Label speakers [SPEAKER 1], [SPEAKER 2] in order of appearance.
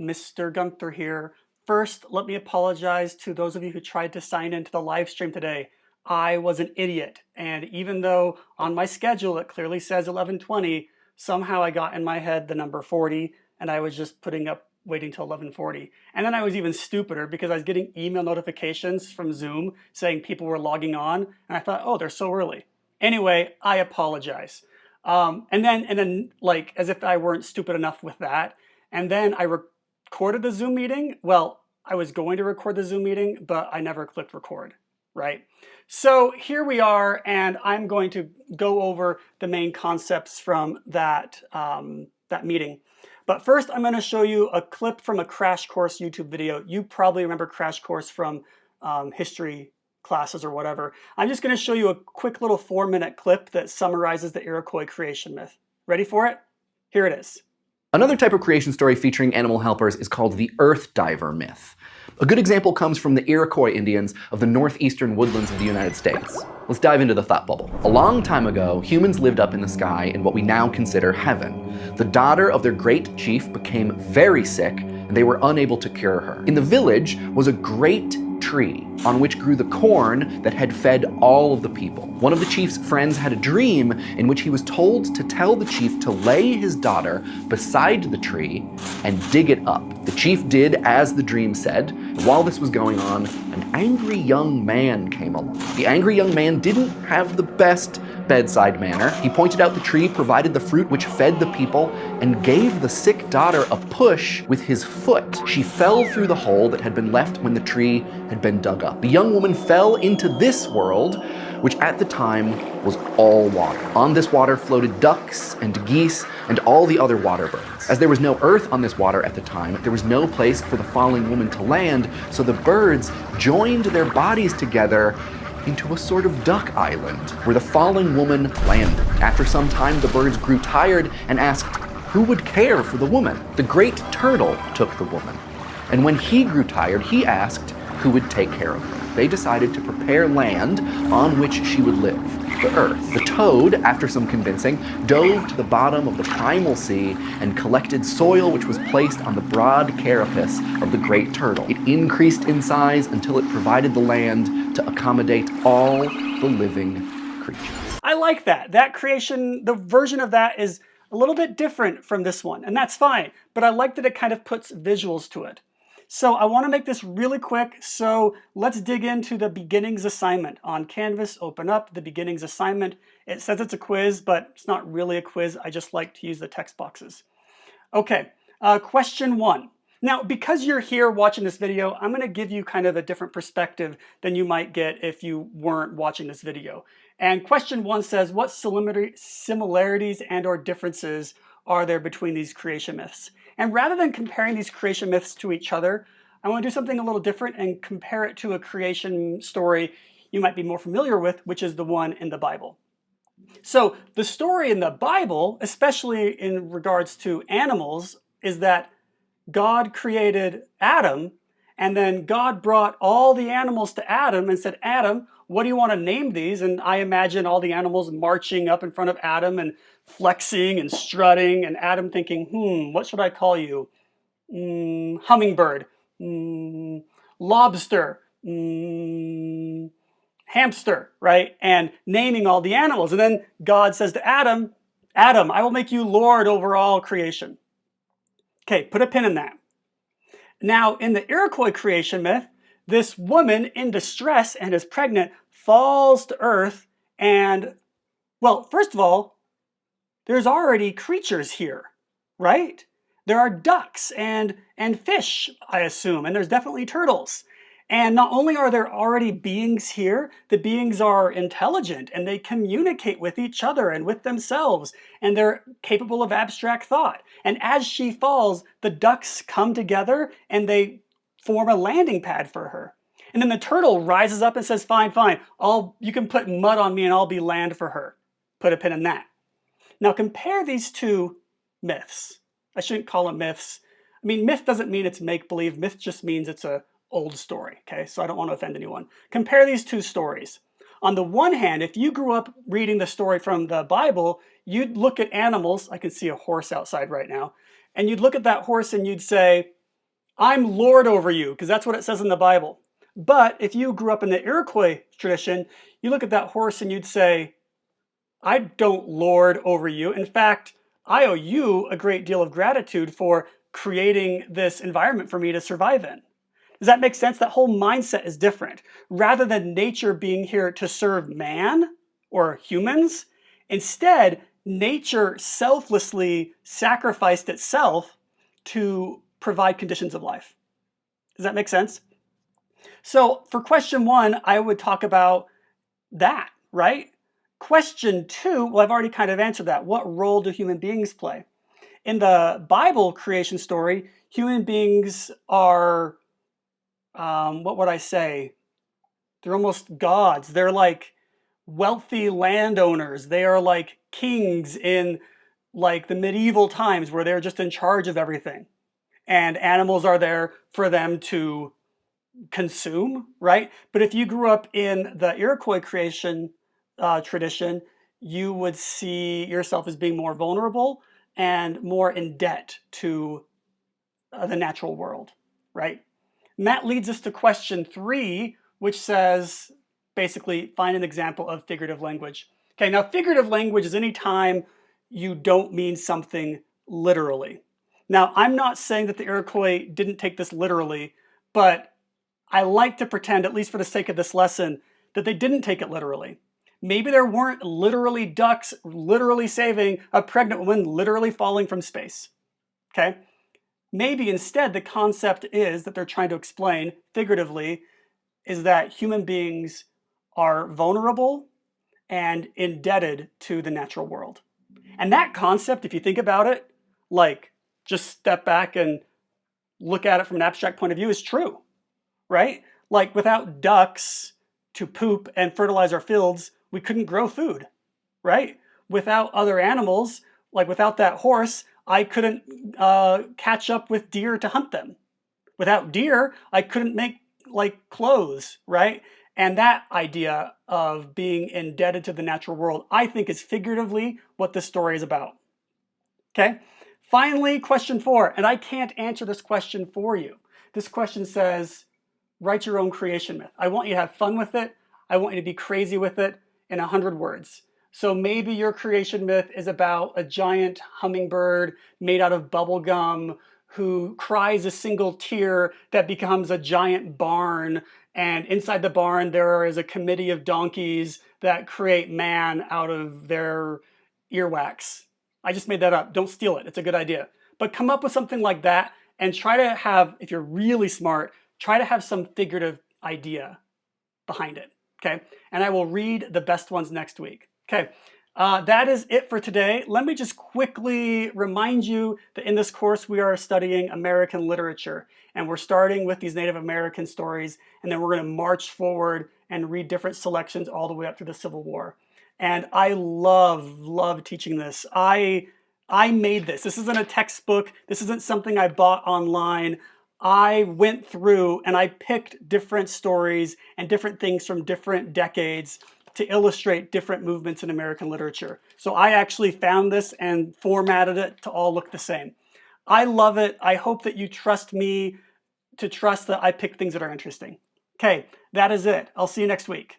[SPEAKER 1] Mr. Gunther here. First, let me apologize to those of you who tried to sign into the live stream today. I was an idiot, and even though on my schedule it clearly says 11:20, somehow I got in my head the number 40, and I was just waiting till 11:40. And then I was even stupider because I was getting email notifications from Zoom saying people were logging on, and I thought, oh, they're so early. Anyway, I apologize. And then, like, as if I weren't stupid enough with that. And then I recorded the Zoom meeting. Well, I was going to record the Zoom meeting, but I never clicked record, right? So here we are, and I'm going to go over the main concepts from that meeting. But first, I'm going to show you a clip from a Crash Course YouTube video. You probably remember Crash Course from history classes or whatever. I'm just going to show you a quick little 4-minute clip that summarizes the Iroquois creation myth. Ready for it? Here it is.
[SPEAKER 2] Another type of creation story featuring animal helpers is called the earth diver myth. A good example comes from the Iroquois Indians of the northeastern woodlands of the United States. Let's dive into the thought bubble. A long time ago, humans lived up in the sky in what we now consider heaven. The daughter of their great chief became very sick, and they were unable to cure her. In the village was a great tree on which grew the corn that had fed all of the people. One of the chief's friends had a dream in which he was told to tell the chief to lay his daughter beside the tree and dig it up. The chief did as the dream said, and while this was going on, an angry young man came along. The angry young man didn't have the best bedside manner. He pointed out the tree, provided the fruit which fed the people, and gave the sick daughter a push with his foot. She fell through the hole that had been left when the tree had been dug up. The young woman fell into this world, which at the time was all water. On this water floated ducks and geese and all the other water birds. As there was no earth on this water at the time, there was no place for the falling woman to land, so the birds joined their bodies together into a sort of duck island where the falling woman landed. After some time, the birds grew tired and asked, who would care for the woman? The great turtle took the woman. And when he grew tired, he asked who would take care of her. They decided to prepare land on which she would live, the earth. The toad, after some convincing, dove to the bottom of the primal sea and collected soil which was placed on the broad carapace of the great turtle. It increased in size until it provided the land to accommodate all the living creatures.
[SPEAKER 1] I like that. That creation, the version of that is a little bit different from this one, and that's fine. But I like that it kind of puts visuals to it. So I want to make this really quick, so let's dig into the beginnings assignment. On Canvas, open up the beginnings assignment. It says it's a quiz, but it's not really a quiz. I just like to use the text boxes. Okay, question 1. Now, because you're here watching this video, I'm going to give you kind of a different perspective than you might get if you weren't watching this video. And question 1 says, what similarities and or differences are there between these creation myths? And rather than comparing these creation myths to each other, I want to do something a little different and compare it to a creation story you might be more familiar with, which is the one in the Bible. So the story in the Bible, especially in regards to animals, is that God created Adam, and then God brought all the animals to Adam and said, Adam, what do you want to name these? And I imagine all the animals marching up in front of Adam and flexing and strutting, and Adam thinking, what should I call you? Hummingbird, lobster, hamster, right? And naming all the animals. And then God says to Adam, Adam, I will make you Lord over all creation. Okay, put a pin in that. Now, in the Iroquois creation myth, this woman in distress and is pregnant falls to earth and, well, first of all, there's already creatures here, right? There are ducks and fish, I assume, and there's definitely turtles. And not only are there already beings here, the beings are intelligent and they communicate with each other and with themselves, and they're capable of abstract thought. And as she falls, the ducks come together and they form a landing pad for her. And then the turtle rises up and says, fine, you can put mud on me and I'll be land for her. Put a pin in that. Now compare these two myths. I shouldn't call them myths. I mean, myth doesn't mean it's make-believe. Myth just means it's a old story, okay? So I don't want to offend anyone. Compare these two stories. On the one hand, if you grew up reading the story from the Bible, you'd look at animals. I can see a horse outside right now. And you'd look at that horse and you'd say, I'm Lord over you, because that's what it says in the Bible. But if you grew up in the Iroquois tradition, you look at that horse and you'd say, I don't lord over you. In fact, I owe you a great deal of gratitude for creating this environment for me to survive in. Does that make sense? That whole mindset is different. Rather than nature being here to serve man or humans, instead, nature selflessly sacrificed itself to provide conditions of life. Does that make sense? So for question one, I would talk about that, right? Question two, well, I've already kind of answered that. What role do human beings play? In the Bible creation story, human beings are, what would I say? They're almost gods. They're like wealthy landowners. They are like kings in like the medieval times where they're just in charge of everything. And animals are there for them to consume, right? But if you grew up in the Iroquois creation tradition, you would see yourself as being more vulnerable and more in debt to the natural world, right? And that leads us to question three, which says basically find an example of figurative language. Okay, now figurative language is any time you don't mean something literally. Now, I'm not saying that the Iroquois didn't take this literally, but I like to pretend, at least for the sake of this lesson, that they didn't take it literally. Maybe there weren't literally ducks literally saving a pregnant woman literally falling from space. Okay? Maybe instead the concept is that they're trying to explain figuratively is that human beings are vulnerable and indebted to the natural world. And that concept, if you think about it, like just step back and look at it from an abstract point of view, is true, right? Like without ducks to poop and fertilize our fields, we couldn't grow food, right? Without other animals, like without that horse, I couldn't catch up with deer to hunt them. Without deer, I couldn't make like clothes, right? And that idea of being indebted to the natural world, I think is figuratively what this story is about. Okay? Finally, question four, and I can't answer this question for you. This question says, write your own creation myth. I want you to have fun with it. I want you to be crazy with it in 100 words. So maybe your creation myth is about a giant hummingbird made out of bubble gum who cries a single tear that becomes a giant barn. And inside the barn, there is a committee of donkeys that create man out of their earwax. I just made that up. Don't steal it. It's a good idea. But come up with something like that and try to have, if you're really smart, try to have some figurative idea behind it, okay? And I will read the best ones next week, okay? That is it for today. Let me just quickly remind you that in this course we are studying American literature, and we're starting with these Native American stories, and then we're going to march forward and read different selections all the way up to the Civil War. And I love teaching this. I made this. This isn't a textbook. This isn't something I bought online. I went through and I picked different stories and different things from different decades to illustrate different movements in American literature. So I actually found this and formatted it to all look the same. I love it. I hope that you trust me to trust that I pick things that are interesting. Okay, that is it. I'll see you next week.